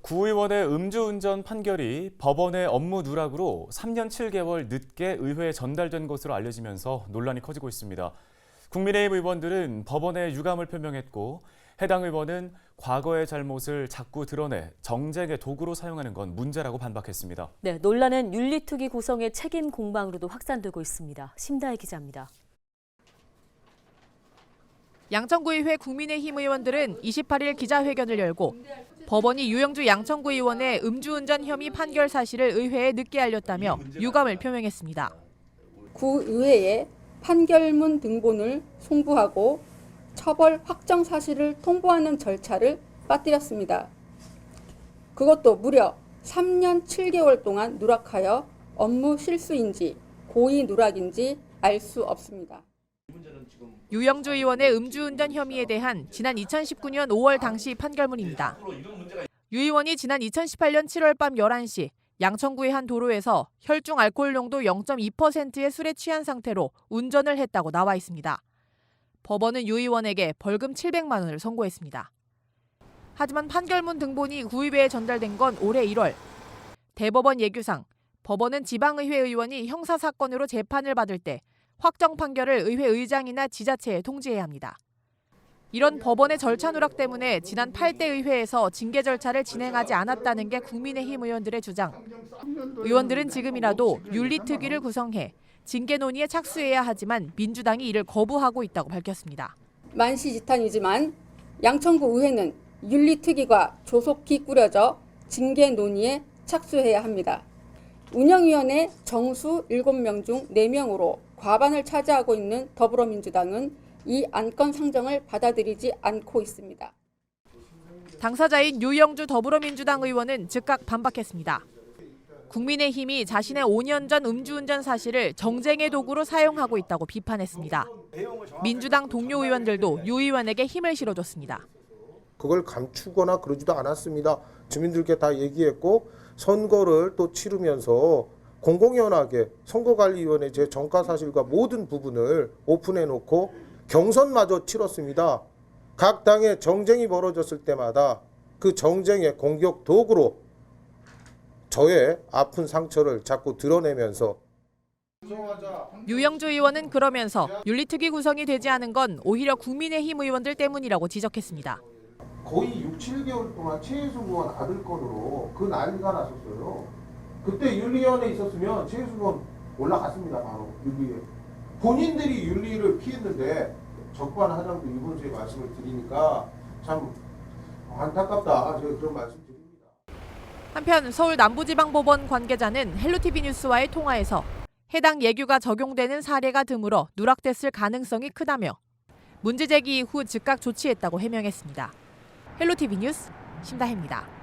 구의원의 음주운전 판결이 법원의 업무 누락으로 3년 7개월 늦게 의회에 전달된 것으로 알려지면서 논란이 커지고 있습니다. 국민의힘 의원들은 법원에 유감을 표명했고 해당 의원은 과거의 잘못을 자꾸 드러내 정쟁의 도구로 사용하는 건 문제라고 반박했습니다. 네, 논란은 윤리특위 구성의 책임 공방으로도 확산되고 있습니다. 심다혜 기자입니다. 양천구의회 국민의힘 의원들은 28일 기자회견을 열고 법원이 유영주 양천구 의원의 음주운전 혐의 판결 사실을 의회에 늦게 알렸다며 유감을 표명했습니다. 구의회에 판결문 등본을 송부하고 처벌 확정 사실을 통보하는 절차를 빠뜨렸습니다. 그것도 무려 3년 7개월 동안 누락하여 업무 실수인지 고의 누락인지 알 수 없습니다. 유영주 의원의 음주운전 혐의에 대한 지난 2019년 5월 당시 판결문입니다. 유 의원이 지난 2018년 7월 밤 11시 양천구의 한 도로에서 혈중 알코올 농도 0.2%의 술에 취한 상태로 운전을 했다고 나와 있습니다. 법원은 유 의원에게 벌금 700만 원을 선고했습니다. 하지만 판결문 등본이 구의회에 전달된 건 올해 1월. 대법원 예규상 법원은 지방의회 의원이 형사사건으로 재판을 받을 때 확정 판결을 의회 의장이나 지자체에 통지해야 합니다. 이런 법원의 절차 누락 때문에 지난 8대 의회에서 징계 절차를 진행하지 않았다는 게 국민의힘 의원들의 주장. 의원들은 지금이라도 윤리특위를 구성해 징계 논의에 착수해야 하지만 민주당이 이를 거부하고 있다고 밝혔습니다. 만시지탄이지만 양천구 의회는 윤리특위가 조속히 꾸려져 징계 논의에 착수해야 합니다. 운영위원회 정수 7명 중 4명으로 과반을 차지하고 있는 더불어민주당은 이 안건 상정을 받아들이지 않고 있습니다. 당사자인 유영주 더불어민주당 의원은 즉각 반박했습니다. 국민의힘이 자신의 5년 전 음주운전 사실을 정쟁의 도구로 사용하고 있다고 비판했습니다. 민주당 동료 의원들도 유 의원에게 힘을 실어줬습니다. 그걸 감추거나 그러지도 않았습니다. 주민들께 다 얘기했고 선거를 또 치르면서 공공연하게 선거관리위원회 제 정가 사실과 모든 부분을 오픈해놓고 경선마저 치렀습니다. 각 당의 정쟁이 벌어졌을 때마다 그 정쟁의 공격 도구로 저의 아픈 상처를 자꾸 드러내면서 유영주 의원은 그러면서 윤리특위 구성이 되지 않은 건 오히려 국민의힘 의원들 때문이라고 지적했습니다. 거의 6, 7개월 동안 최혜수 의원 아들 건으로 그 난리가 났었어요. 그때 윤리위원회에 있었으면 최혜수 의원 올라갔습니다. 바로 윤리에. 본인들이 윤리를 피했는데 적반하장도 이번 주에 말씀을 드리니까 참 안타깝다. 제가 그런 말씀 드립니다. 한편 서울 남부지방법원 관계자는 헬로티비 뉴스와의 통화에서 해당 예규가 적용되는 사례가 드물어 누락됐을 가능성이 크다며 문제 제기 이후 즉각 조치했다고 해명했습니다. 헬로티비 뉴스 심다혜입니다.